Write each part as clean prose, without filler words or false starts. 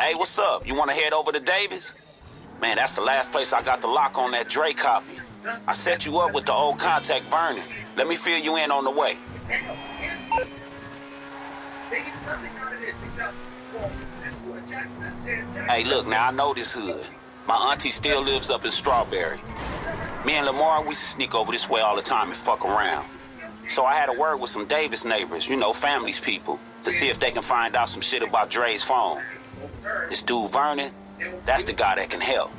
Hey, what's up? You want to head over to Davis? Man, that's the last place I got the lock on that Dre copy. I set you up with the old contact Vernon. Let me fill you in on the way. Hey, look, now I know this hood. My auntie still lives up in Strawberry. Me and Lamar, we used to sneak over this way all the time and fuck around. So I had a word with some Davis neighbors, you know, family's people, to see if they can find out some shit about Dre's phone. This dude Vernon, that's the guy that can help.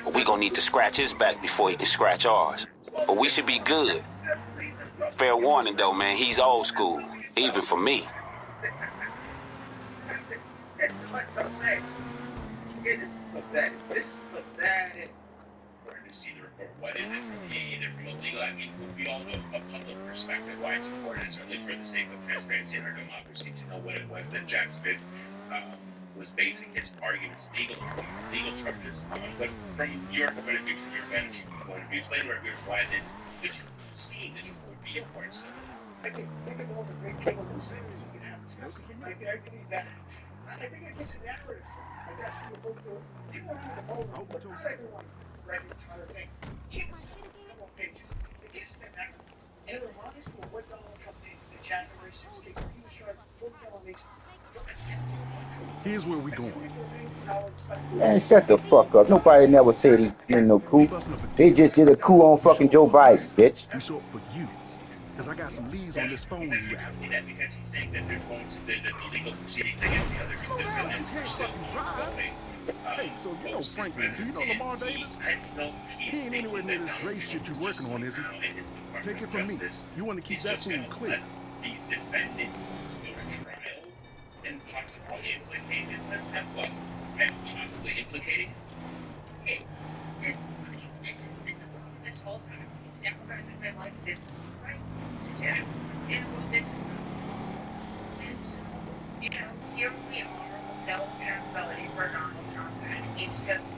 But we gonna need to scratch his back before he can scratch ours. But we should be good. Fair warning though, man, he's old school, even for me. See the report. What is it from me, either from a legal, I mean, we all know from a public perspective why it's important, certainly for the sake of transparency in our democracy, to know what it was that Jack Smith was basing his arguments, legal charges. But from your point of view, from your bench point of view, explain why this scene, this report would be important. So, I think of all the great capable senators you can have. I believe that. I think it gets an narrative. I guess people don't have the whole report. Not everyone read the entire thing. Kids, a couple of pages. It gets an narrative. And it reminds me of what Donald Trump did in the January 6th case when he was charged with 4 felonies for attempting to. Here's where we going. Man, shut the fuck up. Nobody never said he did no coup. They just did a coup on fucking Joe Biden, bitch. We show up for you. Because I got some leads on this phone you have. See that because he's saying that there's going to be the legal proceedings against the other defendants are still ongoing. Hey, so you know Franklin, do you know Lamar Davis? He ain't anywhere near this Dre shit you're working on, is he? Take it from me. You want to keep that fool clear. These defendants go to trial and possibly implicated them, and possibly implicating him. This whole time, it's Democrats have been like, this is the right to do, and well, this is not. And so, you know, here we are with no accountability for Donald Trump, and he's just,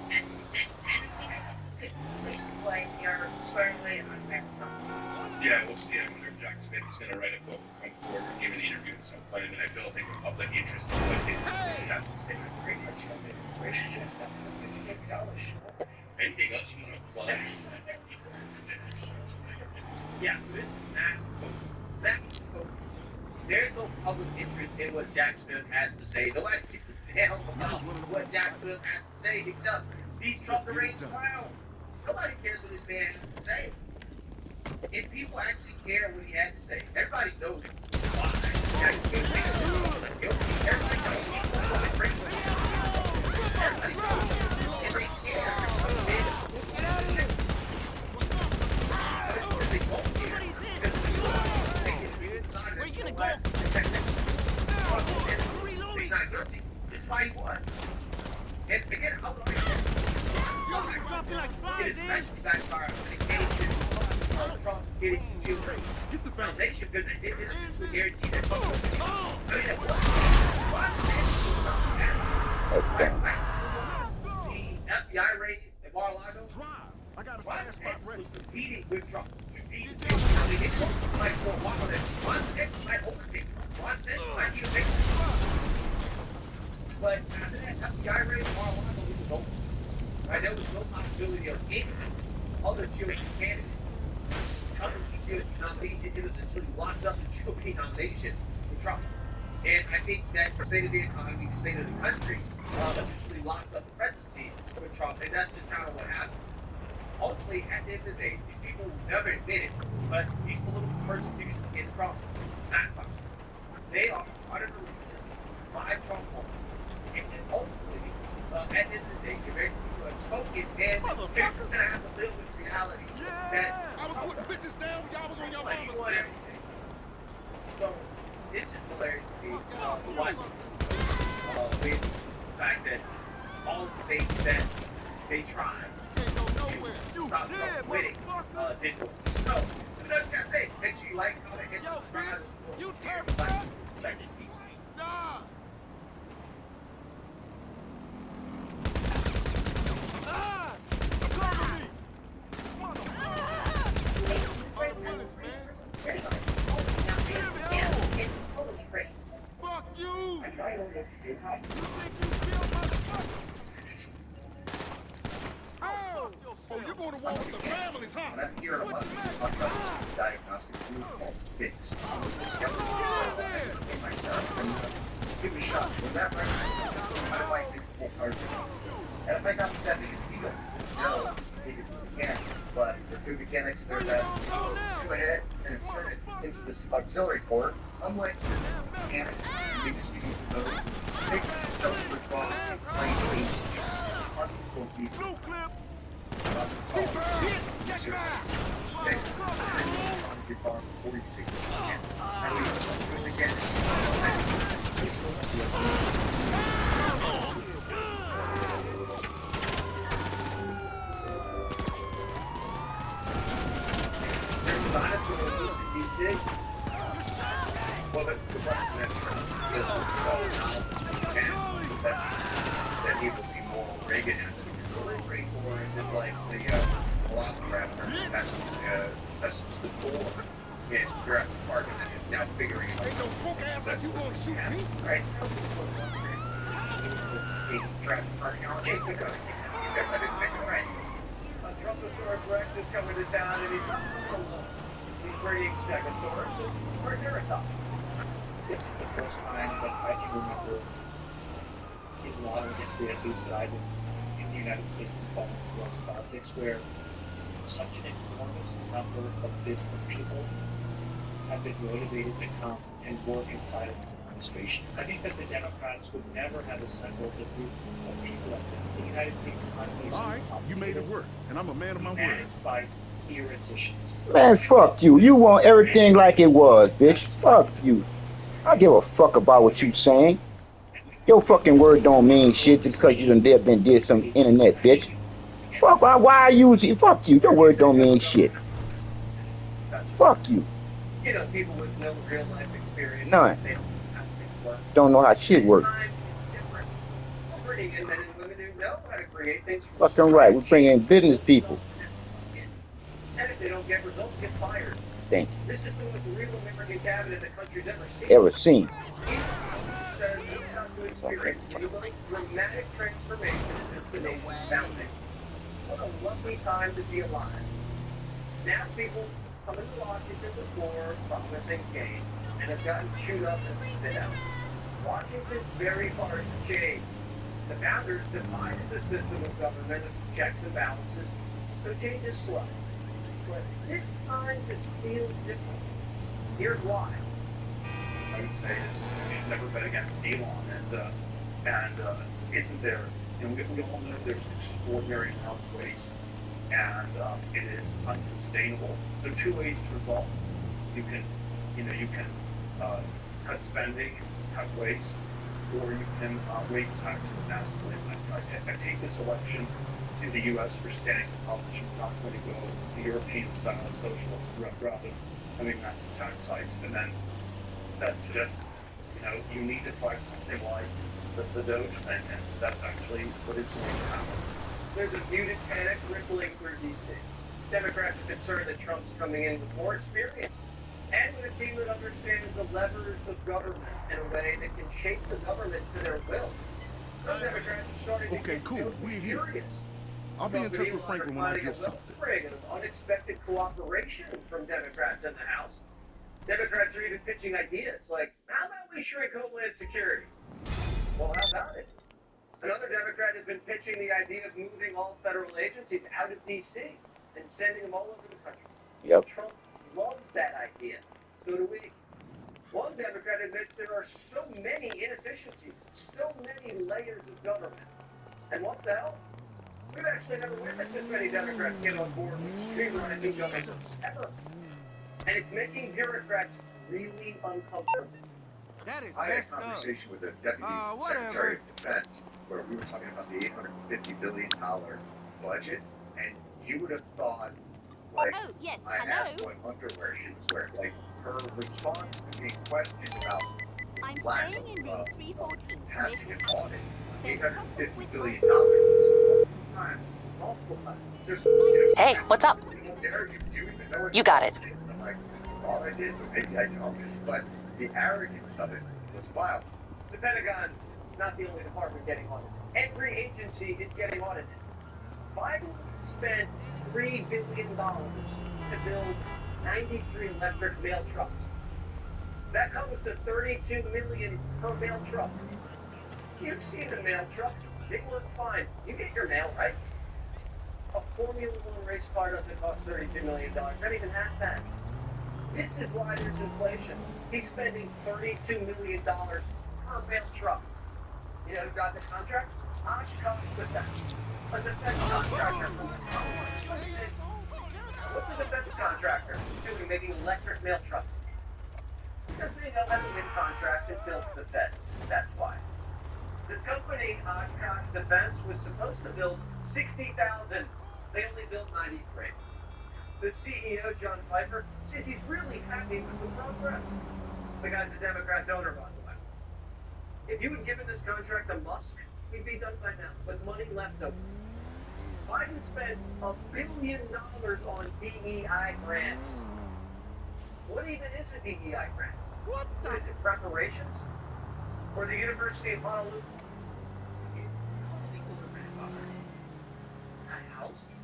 and could please blame your swearing away on America. Yeah, we'll see. I wonder if Jack Smith is going to write a book, come forward, give an interview at some point, and I feel like the public interest in what he has to say is very much of it. It's just that $50 Anything else you want to plug? Yeah, so this is massive focus. Massive focus. There's no public interest in what Jack Smith has to say. Nobody gives a damn about what Jack Smith has to say except he's Trump deranged clown. Nobody cares what this man has to say. If people actually care what he had to say, everybody knows why Jack Smith is guilty. Everybody knows everybody knows. Everybody cares. Where you gonna go? He's not guilty. This is why he won. And again, how long You're dropping like flies, especially backfire when it came to Trump's getting killed. Get the Foundation, because it essentially guaranteed that Trump was going to I mean, the FBI raid in Mar-a-Lago. I got a Ron fast spot DeSantis ready. was competing with Trump. Like for a while, Ron DeSantis might overtake Trump. Ron DeSantis might be a victim. But after that FBI raid in Mar-a-Lago, it was over. Right? There was no possibility of any other GOP candidate coming to the GOP nomination. It essentially locked up the GOP nomination for Trump. And I think that the state of the economy, the state of the country, essentially locked up the presidency for Trump. And that's just kind of what happened. Ultimately, at the end of the day, these people will never admit it, but these political persecutions against Trump, not Trump. They are under the reason why Trump won. And then ultimately, at the end of the day, you're very people have spoken, and they're just going to have to live with reality. That I was putting bitches down, y'all was on your like, mama's whatever. tip. So, this is hilarious to me, watching with the fact that all the things that they tried to stop Trump winning didn't work. So, you know what I say? Make sure you like, comment, hit subscribe. You turf Like this piece. Stop! Cover me! It's totally free. Fuck you! I tried Oh, you're going to war with the families, huh? And I'm here in a month to talk about this diagnostic tool called FIX. The skeptical in myself and give it a shot. With that right, how do I fix the whole card? And if I got that big a deal, no, take it to the mechanic. But the food mechanics, they're that go ahead and insert it into this auxiliary port. Unlike the mechanic, you just use the code. Fix it, tell you what's wrong, plain clean. No clip. Piece of shit! Check it out! Next, on your car before you take it again. And we do it again. There's dinosaurs in DC. Well, the president is that he will be more Reagan-esque. Or is it like the Velociraptor tests the door in Jurassic Park and then it's now figuring out Ain't no punk ass like you gonna shoot me. right? So Jurassic Park, you guys, I didn't make it right. Trumposaurus Rex is coming to town and he's bringing Stegosaurus and Triceratops. This is the first time that I can remember in modern history, at least that I did. The United States and foreign U.S. politics, where such an enormous number of business people have been motivated to come and work inside of the administration. I think that the Democrats would never have assembled a group of people like this. The United States economy is All right, you made it work, and I'm a man of my word. managed by theoreticians. Man, fuck you. You want everything like it was, bitch. Fuck you. I give a fuck about what you saying. Your fucking word don't mean shit just because you done did some internet, bitch. Fuck, why are you using? Fuck you. Your word don't mean shit. Fuck you. You know, people with no real life experience. None. They don't know how things work. Don't know how shit works. This time is different. We're bringing in men and women who know how to create things. Fucking right. We bring in business people. And if they don't get results, get fired. Thank This is the most real American cabinet the country's ever seen. you. Ever seen? He says he's come to experience the dramatic transformation since the nation's founding. What a lovely time to be alive. Now people come into Washington before promising gain and have gotten chewed up and spit out. Washington's very hard to change. The founders devised a system of government of checks and balances, so change is slow. But this time just feels different. Here's why. I would say is we should never bet against Elon, and isn't there? And we all know there's extraordinary amount of waste, and it is unsustainable. There are two ways to resolve it. You can cut spending, cut waste, or you can raise taxes massively. I take this election in the U.S. for standing Republican. I'm not going to go the European-style socialist route rather than having massive tax hikes, and then that suggests, you need to find something like the Doge thing, and that's actually what is going to happen. There's a muted panic rippling through D.C. Democrats are concerned that Trump's coming in with more experience and with a team that understands the levers of government in a way that can shape the government to their will. Some Democrats are starting to get Cool. We're here. furious. I'll be in touch with Franklin when I get something. Of unexpected cooperation from Democrats in the House. Democrats are even pitching ideas like, how about we shrink Homeland Security? Well, how about it? Another Democrat has been pitching the idea of moving all federal agencies out of D.C. and sending them all over the country. Yep. Trump loves that idea. So do we. One Democrat admits there are so many inefficiencies, so many layers of government. And what's the hell? We've actually never witnessed this many Democrats get on board with streamlining government ever. And it's making bureaucrats really uncomfortable. That is I had a messed up. conversation with the Deputy Whatever. Secretary of Defense where we were talking about the $850 billion budget, and you would have thought, like, Oh, yes, I hello. asked what underwear she was wearing. Like, her response to being questioned about I'm lack staying in room of 314. passing an Mrs. audit, There's $850 billion. Multiple times. Just, Hey, what's up? You got it. I'm like, all I did, but maybe I don't. But the arrogance of it was wild. The Pentagon's not the only department getting audited. Every agency is getting audited. Biden spent $3 billion to build 93 electric mail trucks. That comes to $32 million per mail truck. You've seen a mail truck. They work fine. You get your mail, right? A Formula One race car doesn't cost $32 million. Not even half that. This is why there's inflation. He's spending $32 million per mail truck. You know who got this contract? Oshkosh Defense. A defense contractor. What's a defense contractor doing making electric mail trucks? Because they know how to win contracts and build the feds. That's why. This company, Oshkosh Defense, was supposed to build 60,000. They only built 93. The CEO, John Pfeiffer, says he's really happy with the progress. The guy's a Democrat donor, by the way. If you had given this contract to Musk, he'd be done by now, with money left over. Biden spent $1 billion on DEI grants. What even is a DEI grant? What is it, preparations? For the University of Honolulu? It's illegal to grandfather. A house?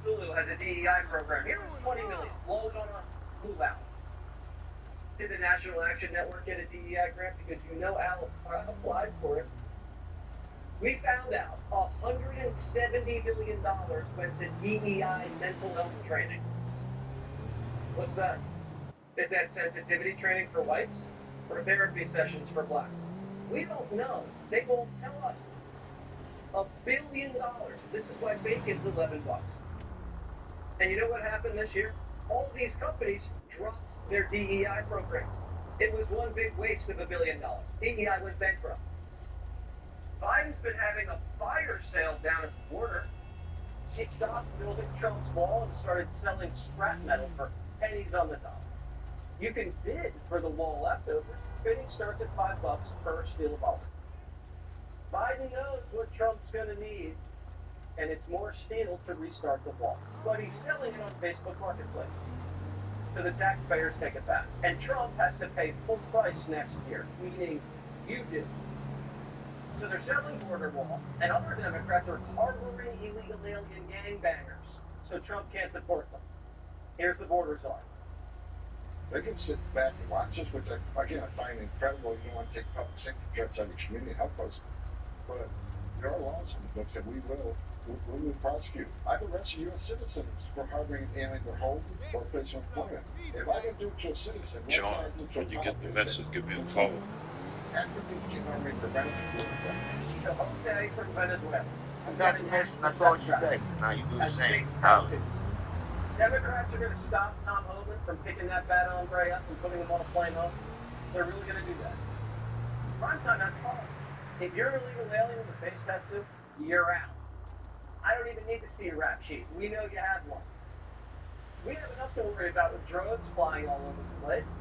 Hulu has a DEI program. Here's $20 million. Blow it on a Blue Owl. Did the National Action Network get a DEI grant? Because you know Al applied for it. We found out $170 million went to DEI mental health training. What's that? Is that sensitivity training for whites or therapy sessions for blacks? We don't know. They won't tell us. $1 billion. This is why bacon's $11. And you know what happened this year? All these companies dropped their DEI programs. It was one big waste of $1 billion. DEI went bankrupt. Biden's been having a fire sale down at the border. He stopped building Trump's wall and started selling scrap metal for pennies on the dollar. You can bid for the wall leftover. Bidding starts at $5 per steel ball. Biden knows what Trump's going to need, and it's more steel to restart the wall. But he's selling it on Facebook Marketplace. So the taxpayers take it back. And Trump has to pay full price next year, meaning you do. So they're selling border wall, and other Democrats are harboring illegal alien gangbangers, so Trump can't deport them. Here's the border czar. They can sit back and watch us, which again I find incredible. You don't want to take public safety threats out of your community, help us. But there are laws in the books that we will prosecute. I've arrested U.S. citizens for harboring an alien in their home or place of employment. If I can do it to a citizen, what can I do to a when you get the politician? message, give me a call. After the Army prevents Jose from Venezuela. I got the message. I told you that. Now you do the same. How? Democrats are going to stop Tom Homan from picking that bad hombre up and putting him on a plane home. They're really going to do that. Primetime has policy. If you're an illegal alien with a face tattoo, you're out. I don't even need to see a rap sheet. We know you have one. We have enough to worry about with drones flying all over the place.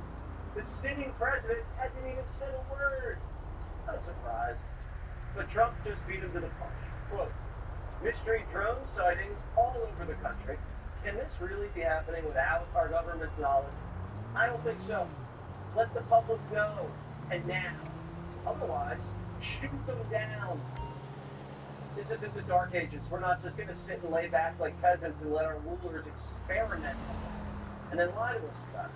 The sitting president hasn't even said a word. Not a surprise. But Trump just beat him to the punch. Quote, mystery drone sightings all over the country. Can this really be happening without our government's knowledge? I don't think so. Let the public know, and now. Otherwise, shoot them down. This isn't the Dark Ages. We're not just going to sit and lay back like peasants and let our rulers experiment and then lie to us about it.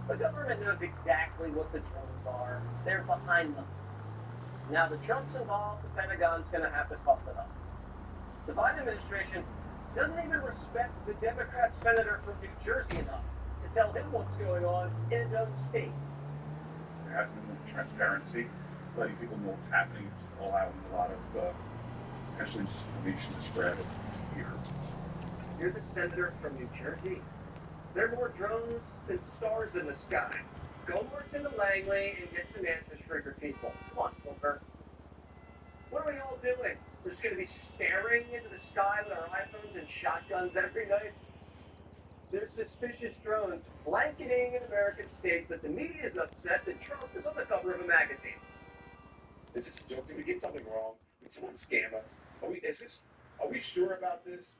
The government knows exactly what the drones are. They're behind them. Now the Trump's involved, the Pentagon's going to have to cough it up. The Biden administration doesn't even respect the Democrat senator from New Jersey enough to tell him what's going on in his own state. There has been more transparency, letting people know what's happening. It's allowing a lot of potential information to spread here. You're the senator from New Jersey? There are more drones than stars in the sky. Go march into Langley and get some answers for your people. Come on, Booker. What are we all doing? We're just going to be staring into the sky with our iPhones and shotguns every night? There's suspicious drones blanketing an American state, but the media is upset that Trump is on the cover of a magazine. Is this a joke? Did we get something wrong? Did someone scam us? Are we sure about this?